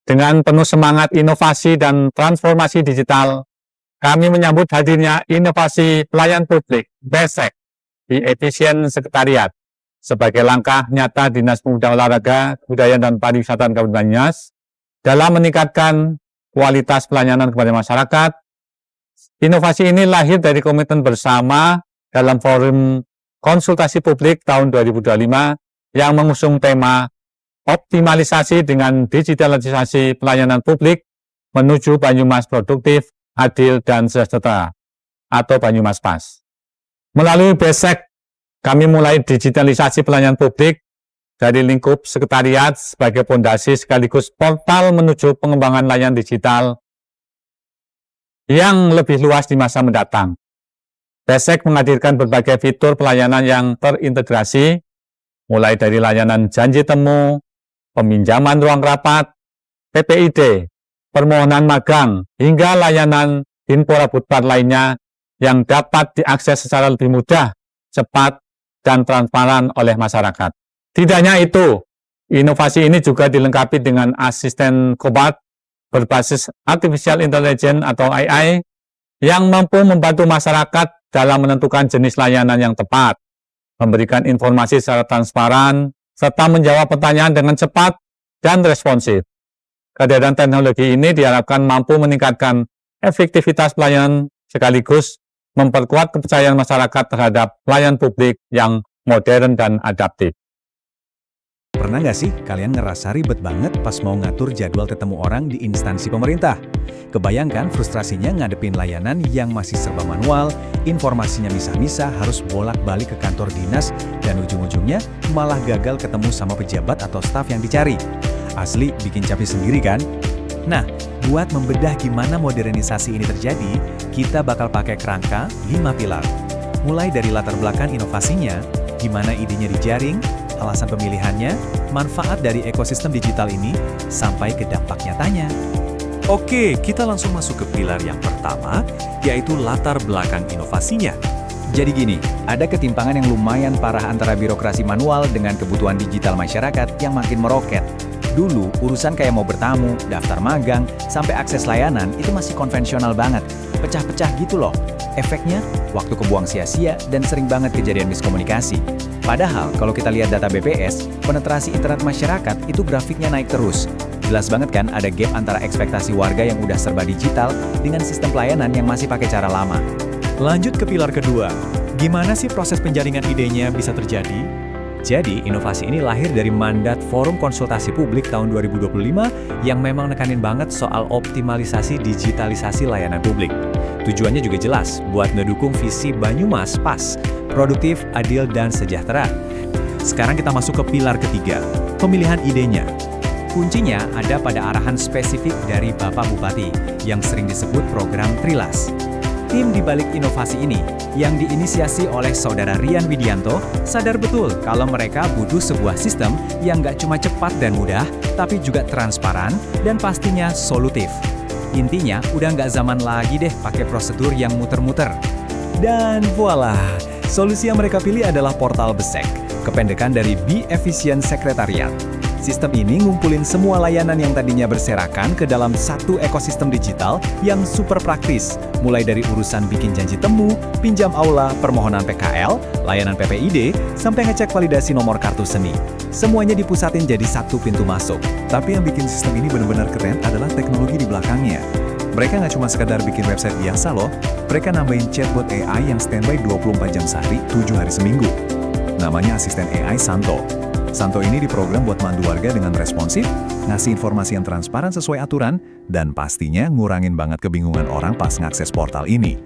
Dengan penuh semangat inovasi dan transformasi digital, kami menyambut hadirnya inovasi pelayan publik BESEK di Efisien Sekretariat sebagai langkah nyata Dinas Pemuda Olahraga, Kebudayaan dan Pariwisata Kabupaten Banyumas dalam meningkatkan kualitas pelayanan kepada masyarakat. Inovasi ini lahir dari komitmen bersama dalam forum konsultasi publik tahun 2025 yang mengusung tema optimalisasi dengan digitalisasi pelayanan publik menuju Banyumas produktif, adil, dan sejahtera atau Banyumas PAS. Melalui BESEK, kami mulai digitalisasi pelayanan publik dari lingkup sekretariat sebagai fondasi sekaligus portal menuju pengembangan layanan digital yang lebih luas di masa mendatang. BESEK menghadirkan berbagai fitur pelayanan yang terintegrasi, mulai dari layanan janji temu, peminjaman ruang rapat, PPID, permohonan magang, hingga layanan info rabutpar lainnya yang dapat diakses secara lebih mudah, cepat, dan transparan oleh masyarakat. Tidak hanya itu, inovasi ini juga dilengkapi dengan asisten kobat berbasis Artificial Intelligence atau AI yang mampu membantu masyarakat dalam menentukan jenis layanan yang tepat, memberikan informasi secara transparan, serta menjawab pertanyaan dengan cepat dan responsif. Kehadiran teknologi ini diharapkan mampu meningkatkan efektivitas pelayanan sekaligus memperkuat kepercayaan masyarakat terhadap pelayanan publik yang modern dan adaptif. Pernah nggak sih kalian ngerasa ribet banget pas mau ngatur jadwal ketemu orang di instansi pemerintah? Kebayangkan frustrasinya ngadepin layanan yang masih serba manual, informasinya misah-misah, harus bolak-balik ke kantor dinas, dan ujung-ujungnya malah gagal ketemu sama pejabat atau staf yang dicari. Asli bikin capek sendiri kan? Nah, buat membedah gimana modernisasi ini terjadi, kita bakal pakai kerangka 5 pilar. Mulai dari latar belakang inovasinya, gimana idenya dijaring, alasan pemilihannya, manfaat dari ekosistem digital ini, sampai ke dampak nyatanya. Oke, kita langsung masuk ke pilar yang pertama, yaitu latar belakang inovasinya. Jadi gini, ada ketimpangan yang lumayan parah antara birokrasi manual dengan kebutuhan digital masyarakat yang makin meroket. Dulu, urusan kayak mau bertamu, daftar magang, sampai akses layanan itu masih konvensional banget. Pecah-pecah gitu loh. Efeknya, waktu kebuang sia-sia dan sering banget kejadian miskomunikasi. Padahal, kalau kita lihat data BPS, penetrasi internet masyarakat itu grafiknya naik terus. Jelas banget kan ada gap antara ekspektasi warga yang udah serba digital dengan sistem pelayanan yang masih pakai cara lama. Lanjut ke pilar kedua, gimana sih proses penjaringan idenya bisa terjadi? Jadi, inovasi ini lahir dari mandat Forum Konsultasi Publik tahun 2025 yang memang nekanin banget soal optimalisasi digitalisasi layanan publik. Tujuannya juga jelas, buat ngedukung visi Banyumas PAS, produktif, adil, dan sejahtera. Sekarang kita masuk ke pilar ketiga, pemilihan idenya. Kuncinya ada pada arahan spesifik dari Bapak Bupati, yang sering disebut program Trilas. Tim di balik inovasi ini, yang diinisiasi oleh Saudara Rian Widianto, sadar betul kalau mereka butuh sebuah sistem yang nggak cuma cepat dan mudah, tapi juga transparan dan pastinya solutif. Intinya, udah nggak zaman lagi deh pakai prosedur yang muter-muter. Dan voila, solusi yang mereka pilih adalah portal BESEK, kependekan dari Be Efisien Sekretariat. Sistem ini ngumpulin semua layanan yang tadinya berserakan ke dalam satu ekosistem digital yang super praktis, mulai dari urusan bikin janji temu, pinjam aula, permohonan PKL, layanan PPID, sampai ngecek validasi nomor kartu seni. Semuanya dipusatin jadi satu pintu masuk. Tapi yang bikin sistem ini benar-benar keren adalah teknologi di belakangnya. Mereka nggak cuma sekadar bikin website biasa loh, mereka nambahin chatbot AI yang standby 24 jam sehari, 7 hari seminggu. Namanya asisten AI Santo. Santo ini diprogram buat mandu warga dengan responsif, ngasih informasi yang transparan sesuai aturan, dan pastinya ngurangin banget kebingungan orang pas ngakses portal ini.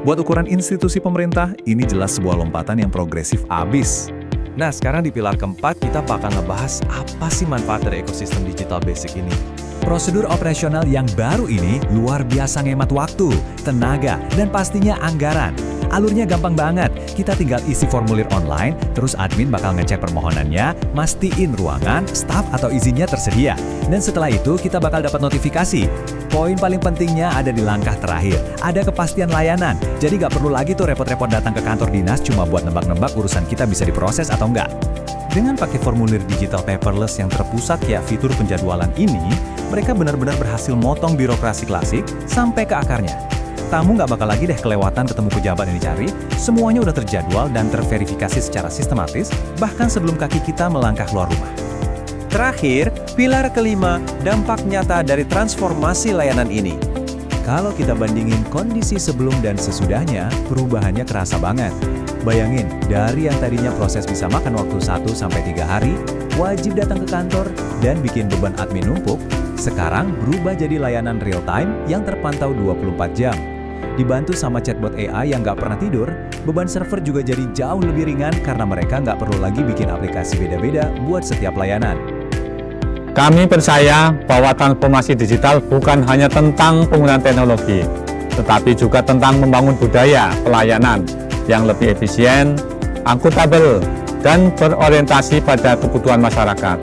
Buat ukuran institusi pemerintah, ini jelas sebuah lompatan yang progresif abis. Nah, sekarang di pilar keempat kita bakal ngebahas apa sih manfaat dari ekosistem digital basic ini. Prosedur operasional yang baru ini luar biasa ngemat waktu, tenaga, dan pastinya anggaran. Alurnya gampang banget, kita tinggal isi formulir online, terus admin bakal ngecek permohonannya, mastiin ruangan, staf atau izinnya tersedia. Dan setelah itu kita bakal dapat notifikasi. Poin paling pentingnya ada di langkah terakhir, ada kepastian layanan. Jadi nggak perlu lagi tuh repot-repot datang ke kantor dinas cuma buat nebak-nebak urusan kita bisa diproses atau enggak. Dengan pakai formulir digital paperless yang terpusat kayak fitur penjadwalan ini, mereka benar-benar berhasil motong birokrasi klasik sampai ke akarnya. Tamu nggak bakal lagi deh kelewatan ketemu pejabat yang dicari, semuanya udah terjadwal dan terverifikasi secara sistematis, bahkan sebelum kaki kita melangkah keluar rumah. Terakhir, pilar kelima, dampak nyata dari transformasi layanan ini. Kalau kita bandingin kondisi sebelum dan sesudahnya, perubahannya kerasa banget. Bayangin, dari yang tadinya proses bisa makan waktu 1-3 hari, wajib datang ke kantor, dan bikin beban admin numpuk, sekarang berubah jadi layanan real time yang terpantau 24 jam. Dibantu sama chatbot AI yang nggak pernah tidur, beban server juga jadi jauh lebih ringan karena mereka nggak perlu lagi bikin aplikasi beda-beda buat setiap layanan. Kami percaya bahwa transformasi digital bukan hanya tentang penggunaan teknologi, tetapi juga tentang membangun budaya pelayanan yang lebih efisien, akuntabel, dan berorientasi pada kebutuhan masyarakat.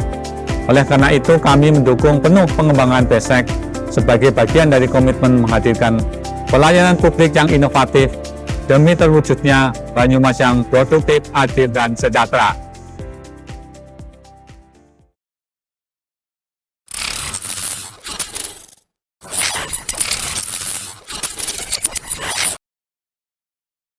Oleh karena itu, kami mendukung penuh pengembangan BESEK sebagai bagian dari komitmen menghadirkan pelayanan publik yang inovatif demi terwujudnya Banyumas yang produktif, adil, dan sejahtera.